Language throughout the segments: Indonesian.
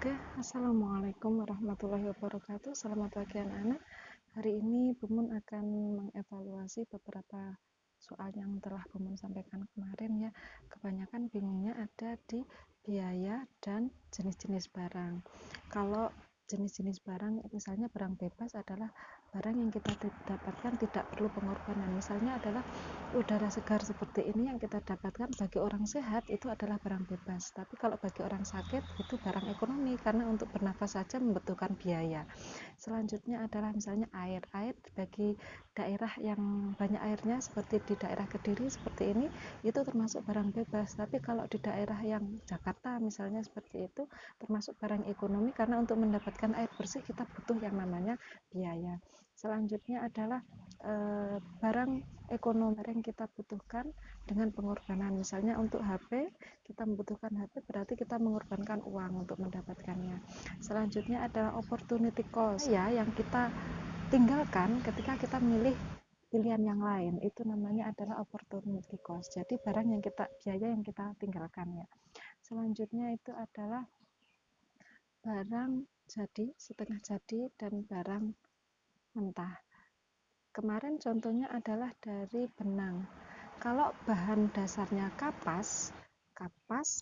Oke, assalamualaikum warahmatullahi wabarakatuh. Selamat pagi anak-anak. Hari ini Bumun akan mengevaluasi beberapa soal yang telah Bumun sampaikan kemarin ya. Kebanyakan bingungnya ada di biaya dan jenis-jenis barang. Kalau jenis-jenis barang, misalnya barang bebas adalah barang yang kita dapatkan tidak perlu pengorbanan. Misalnya adalah udara segar seperti ini yang kita dapatkan bagi orang sehat itu adalah barang bebas. Tapi kalau bagi orang sakit itu barang ekonomi karena untuk bernafas saja membutuhkan biaya. Selanjutnya adalah misalnya air. Air bagi daerah yang banyak airnya seperti di daerah Kediri seperti ini itu termasuk barang bebas. Tapi kalau di daerah yang Jakarta misalnya seperti itu termasuk barang ekonomi karena untuk mendapatkan air bersih kita butuh yang namanya biaya. Selanjutnya adalah barang ekonomi yang kita butuhkan dengan pengorbanan. Misalnya untuk HP, kita membutuhkan HP berarti kita mengorbankan uang untuk mendapatkannya. Selanjutnya adalah opportunity cost ya, yang kita tinggalkan ketika kita memilih pilihan yang lain, itu namanya adalah opportunity cost. Jadi barang yang kita biaya yang kita tinggalkan ya. Selanjutnya itu adalah barang jadi, setengah jadi, dan barang mentah. Kemarin contohnya adalah dari benang. Kalau bahan dasarnya kapas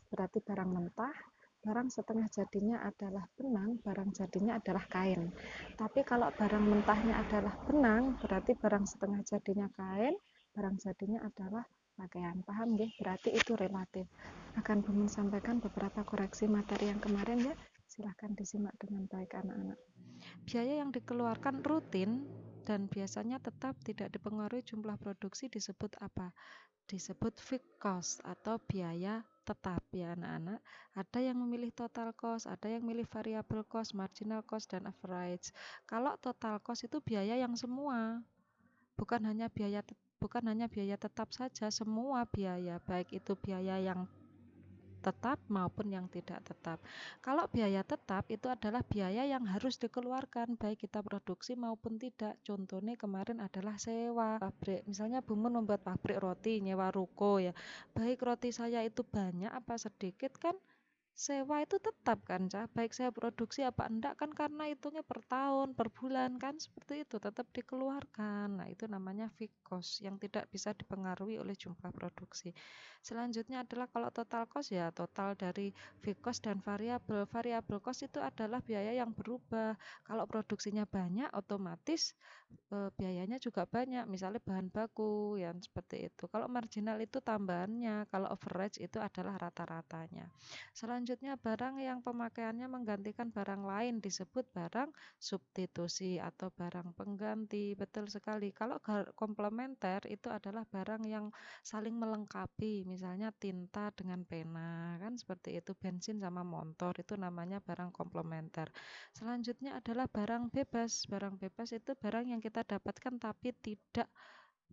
berarti barang mentah, barang setengah jadinya adalah benang, barang jadinya adalah kain. Tapi kalau barang mentahnya adalah benang, berarti barang setengah jadinya kain, barang jadinya adalah pakaian. Paham nggih? Berarti itu relatif. Akan Bumun sampaikan beberapa koreksi materi yang kemarin ya. Silahkan disimak dengan baik anak-anak. Biaya yang dikeluarkan rutin dan biasanya tetap tidak dipengaruhi jumlah produksi disebut apa? Disebut fixed cost atau biaya tetap ya anak-anak. Ada yang memilih total cost, ada yang memilih variable cost, marginal cost, dan average. Kalau total cost itu biaya yang semua, bukan hanya biaya tetap saja, semua biaya, baik itu biaya yang tetap maupun yang tidak tetap. Kalau biaya tetap itu adalah biaya yang harus dikeluarkan baik kita produksi maupun tidak. Contohnya kemarin adalah sewa pabrik. Misalnya Bumun membuat pabrik roti, nyewa ruko ya. Baik roti saya itu banyak apa sedikit kan sewa itu tetap kan, baik saya produksi apa enggak kan karena hitungnya per tahun, per bulan kan seperti itu tetap dikeluarkan. Nah, itu namanya fixed cost yang tidak bisa dipengaruhi oleh jumlah produksi. Selanjutnya adalah kalau total cost ya total dari fixed cost dan variabel. Variabel cost itu adalah biaya yang berubah. Kalau produksinya banyak otomatis biayanya juga banyak, misalnya bahan baku yang seperti itu. Kalau marginal itu tambahannya, kalau average itu adalah rata-ratanya. Selanjutnya barang yang pemakaiannya menggantikan barang lain disebut barang substitusi atau barang pengganti. Betul sekali. Kalau komplementer itu adalah barang yang saling melengkapi, misalnya tinta dengan pena, kan seperti itu. Bensin sama motor itu namanya barang komplementer. Selanjutnya adalah barang bebas. Barang bebas itu barang yang kita dapatkan tapi tidak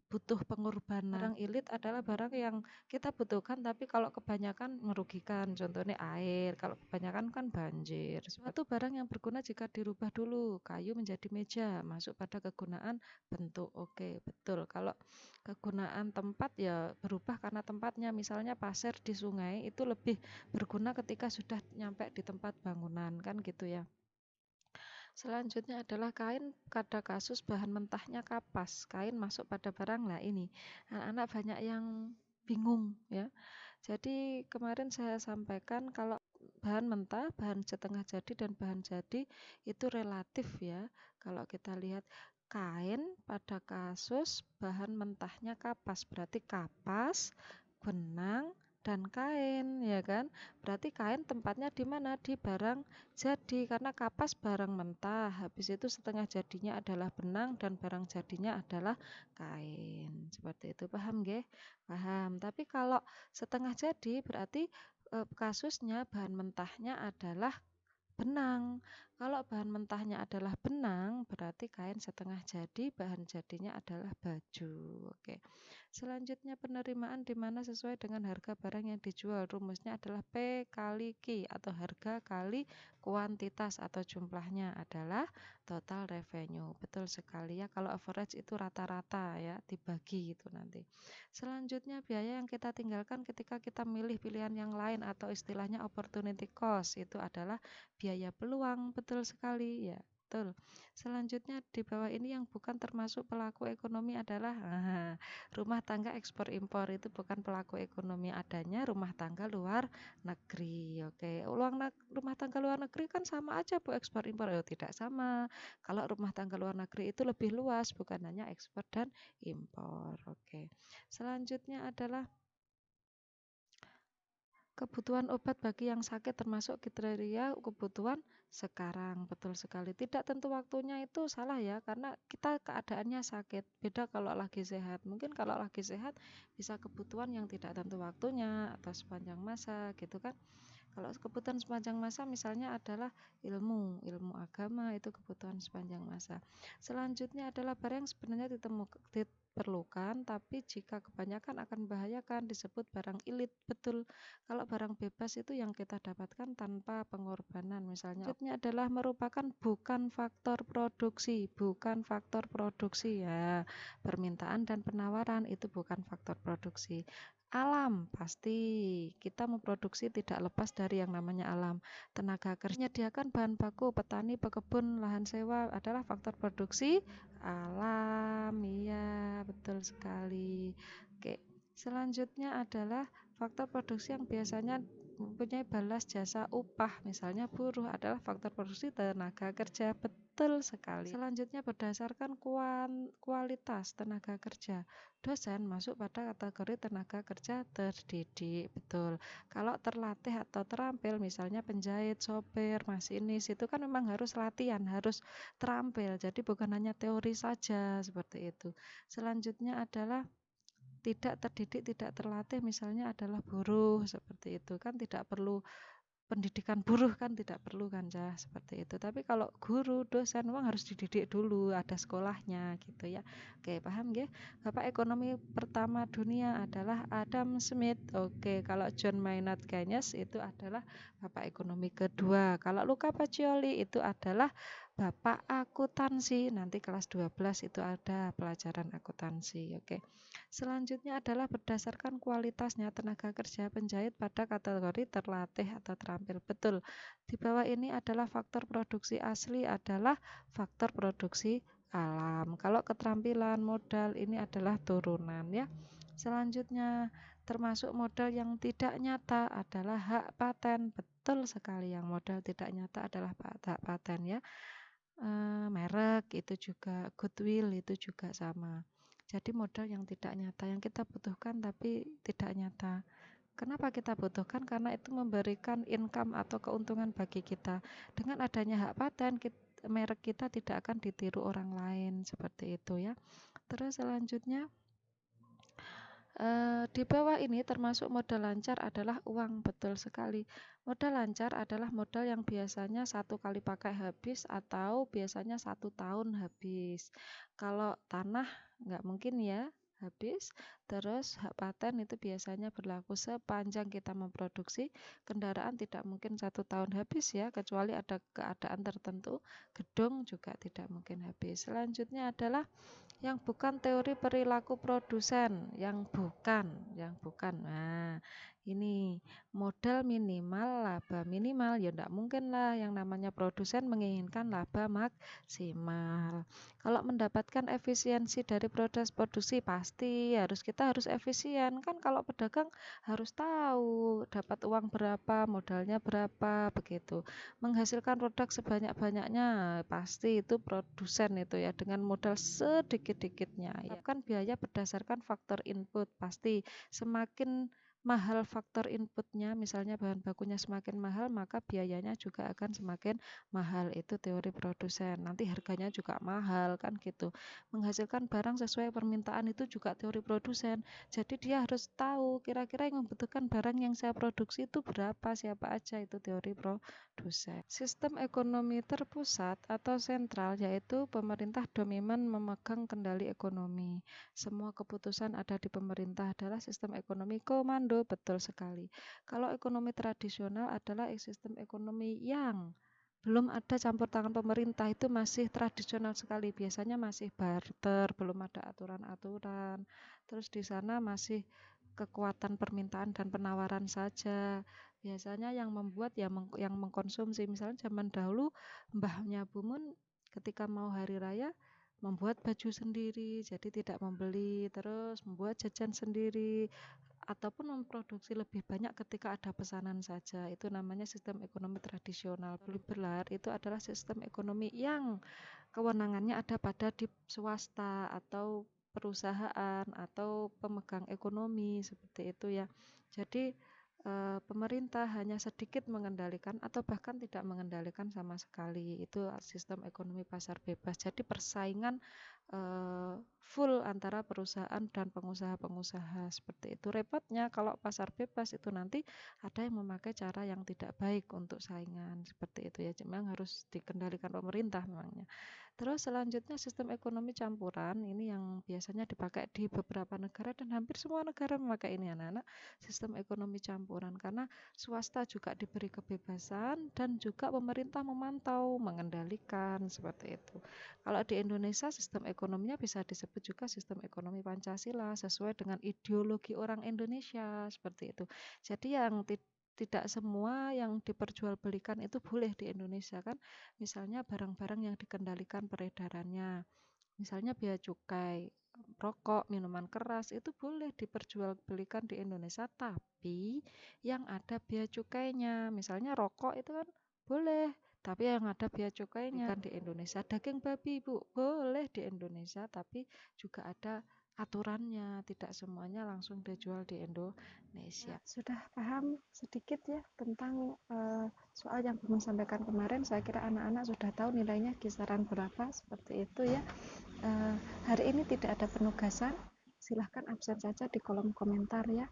butuh pengorbanan. Barang ilit adalah barang yang kita butuhkan tapi kalau kebanyakan merugikan. Contohnya air, kalau kebanyakan kan banjir. Suatu barang yang berguna jika dirubah dulu. Kayu menjadi meja, masuk pada kegunaan bentuk. Oke, betul. Kalau kegunaan tempat ya berubah karena tempatnya. Misalnya pasir di sungai itu lebih berguna ketika sudah nyampe di tempat bangunan, kan gitu ya. Selanjutnya adalah kain, pada kasus bahan mentahnya kapas. Kain masuk pada barang lah ini. Anak-anak banyak yang bingung ya. Jadi kemarin saya sampaikan kalau bahan mentah, bahan setengah jadi dan bahan jadi itu relatif ya. Kalau kita lihat kain pada kasus bahan mentahnya kapas, berarti kapas, benang, dan kain ya kan. Berarti kain tempatnya di mana? Di barang jadi karena kapas barang mentah, habis itu setengah jadinya adalah benang dan barang jadinya adalah kain. Seperti itu, paham nggih? Paham. Tapi kalau setengah jadi berarti kasusnya bahan mentahnya adalah benang. Kalau bahan mentahnya adalah benang, berarti kain setengah jadi, bahan jadinya adalah baju. Oke. Selanjutnya penerimaan di mana sesuai dengan harga barang yang dijual. Rumusnya adalah P kali Q atau harga kali kuantitas atau jumlahnya adalah total revenue. Betul sekali ya, kalau average itu rata-rata ya, dibagi itu nanti. Selanjutnya biaya yang kita tinggalkan ketika kita milih pilihan yang lain atau istilahnya opportunity cost itu adalah biaya peluang. Betul sekali ya. Betul. Selanjutnya di bawah ini yang bukan termasuk pelaku ekonomi adalah rumah tangga ekspor impor itu bukan pelaku ekonomi, adanya rumah tangga luar negeri. Oke, rumah tangga luar negeri kan sama aja Bu ekspor impor. Oh, tidak sama. Kalau rumah tangga luar negeri itu lebih luas, bukan hanya ekspor dan impor. Oke. Selanjutnya adalah kebutuhan obat bagi yang sakit termasuk kriteria kebutuhan sekarang. Betul sekali. Tidak tentu waktunya itu salah ya, karena kita keadaannya sakit. Beda kalau lagi sehat. Mungkin kalau lagi sehat bisa kebutuhan yang tidak tentu waktunya atau sepanjang masa gitu kan. Kalau kebutuhan sepanjang masa misalnya adalah ilmu agama itu kebutuhan sepanjang masa. Selanjutnya adalah barang yang sebenarnya diperlukan, tapi jika kebanyakan akan membahayakan disebut barang ilit. Betul. Kalau barang bebas itu yang kita dapatkan tanpa pengorbanan. Misalnya selanjutnya adalah merupakan bukan faktor produksi ya. Permintaan dan penawaran itu bukan faktor produksi. Alam, pasti kita memproduksi tidak lepas dari yang namanya alam. Tenaga kerja menyediakan bahan baku, petani, pekebun, lahan sewa adalah faktor produksi alam. Iya, betul sekali. Oke, selanjutnya adalah faktor produksi yang biasanya mempunyai balas jasa upah, misalnya buruh adalah faktor produksi tenaga kerja. Betul sekali. Selanjutnya berdasarkan kualitas tenaga kerja. Dosen masuk pada kategori tenaga kerja terdidik. Betul. Kalau terlatih atau terampil, misalnya penjahit, sopir, masinis, itu kan memang harus latihan, harus terampil. Jadi bukan hanya teori saja seperti itu. Selanjutnya adalah tidak terdidik, tidak terlatih, misalnya adalah buruh seperti itu kan, tidak perlu pendidikan buruh kan, tidak perlu kan ya seperti itu. Tapi kalau guru, dosen memang harus dididik dulu, ada sekolahnya gitu ya. Oke, paham ya? Bapak ekonomi pertama dunia adalah Adam Smith. Oke, kalau John Maynard Keynes itu adalah bapak ekonomi kedua. Kalau Luca Pacioli itu adalah bapak akuntansi. Nanti kelas 12 itu ada pelajaran akuntansi. Oke. Selanjutnya adalah berdasarkan kualitasnya tenaga kerja penjahit pada kategori terlatih atau terampil. Betul. Di bawah ini adalah faktor produksi asli adalah faktor produksi alam. Kalau keterampilan modal ini adalah turunan ya. Selanjutnya termasuk modal yang tidak nyata adalah hak paten. Betul sekali, yang modal tidak nyata adalah hak paten ya. Merek itu juga, goodwill itu juga sama. Jadi modal yang tidak nyata, yang kita butuhkan tapi tidak nyata. Kenapa kita butuhkan? Karena itu memberikan income atau keuntungan bagi kita. Dengan adanya hak paten, merek kita tidak akan ditiru orang lain, seperti itu ya. Terus selanjutnya di bawah ini termasuk modal lancar adalah uang. Betul sekali. Modal lancar adalah modal yang biasanya 1 kali pakai habis atau biasanya 1 tahun habis. Kalau tanah nggak mungkin ya habis. Terus hak paten itu biasanya berlaku sepanjang kita memproduksi. Kendaraan tidak mungkin 1 tahun habis ya, kecuali ada keadaan tertentu. Gedung juga tidak mungkin habis. Selanjutnya adalah yang bukan teori perilaku produsen, yang bukan. Nah, ini modal minimal, laba minimal, ya enggak mungkin lah yang namanya produsen menginginkan laba maksimal. Kalau mendapatkan efisiensi dari proses produksi pasti kita harus efisien kan. Kalau pedagang harus tahu dapat uang berapa, modalnya berapa, begitu. Menghasilkan produk sebanyak-banyaknya pasti itu produsen itu ya, dengan modal sedikit-dikitnya ya. Kan biaya berdasarkan faktor input, pasti semakin mahal faktor inputnya, misalnya bahan bakunya semakin mahal, maka biayanya juga akan semakin mahal. Itu teori produsen. Nanti harganya juga mahal kan gitu. Menghasilkan barang sesuai permintaan itu juga teori produsen. Jadi dia harus tahu kira-kira yang membutuhkan barang yang saya produksi itu berapa, siapa aja, itu teori produsen. Sistem ekonomi terpusat atau sentral yaitu pemerintah dominan memegang kendali ekonomi. Semua keputusan ada di pemerintah adalah sistem ekonomi komando, betul sekali. Kalau ekonomi tradisional adalah sistem ekonomi yang belum ada campur tangan pemerintah, itu masih tradisional sekali. Biasanya masih barter, belum ada aturan-aturan. Terus di sana masih kekuatan permintaan dan penawaran saja. Biasanya yang membuat ya yang mengkonsumsi. Misalnya zaman dahulu mbahnya Bumun ketika mau hari raya membuat baju sendiri, jadi tidak membeli, terus membuat jajan sendiri, ataupun memproduksi lebih banyak ketika ada pesanan saja. Itu namanya sistem ekonomi tradisional. Liberal itu adalah sistem ekonomi yang kewenangannya ada pada di swasta atau perusahaan atau pemegang ekonomi, seperti itu ya. Jadi pemerintah hanya sedikit mengendalikan atau bahkan tidak mengendalikan sama sekali. Itu sistem ekonomi pasar bebas. Jadi persaingan full antara perusahaan dan pengusaha-pengusaha, seperti itu. Repotnya kalau pasar bebas itu nanti ada yang memakai cara yang tidak baik untuk saingan, seperti itu ya. Memang harus dikendalikan pemerintah memangnya. Terus selanjutnya sistem ekonomi campuran, ini yang biasanya dipakai di beberapa negara dan hampir semua negara memakai ini anak-anak, sistem ekonomi campuran, karena swasta juga diberi kebebasan dan juga pemerintah memantau, mengendalikan, seperti itu. Kalau di Indonesia sistem ekonominya bisa disebut juga sistem ekonomi Pancasila sesuai dengan ideologi orang Indonesia, seperti itu. Jadi yang tidak semua yang diperjualbelikan itu boleh di Indonesia kan. Misalnya barang-barang yang dikendalikan peredarannya. Misalnya bea cukai, rokok, minuman keras itu boleh diperjualbelikan di Indonesia, tapi yang ada bea cukainya. Misalnya rokok itu kan boleh, tapi yang ada bea cukainya kan di Indonesia. Daging babi, Bu, boleh di Indonesia, tapi juga ada aturannya, tidak semuanya langsung dijual di Indonesia. Sudah paham sedikit ya tentang soal yang Bung sampaikan kemarin. Saya kira anak-anak sudah tahu nilainya kisaran berapa, seperti itu ya. Hari ini tidak ada penugasan, silahkan absen saja di kolom komentar ya.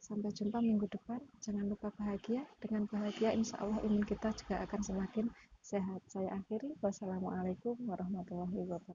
Sampai jumpa minggu depan. Jangan lupa bahagia. Dengan bahagia insya Allah imun kita juga akan semakin sehat. Saya akhiri. Wassalamualaikum warahmatullahi wabarakatuh.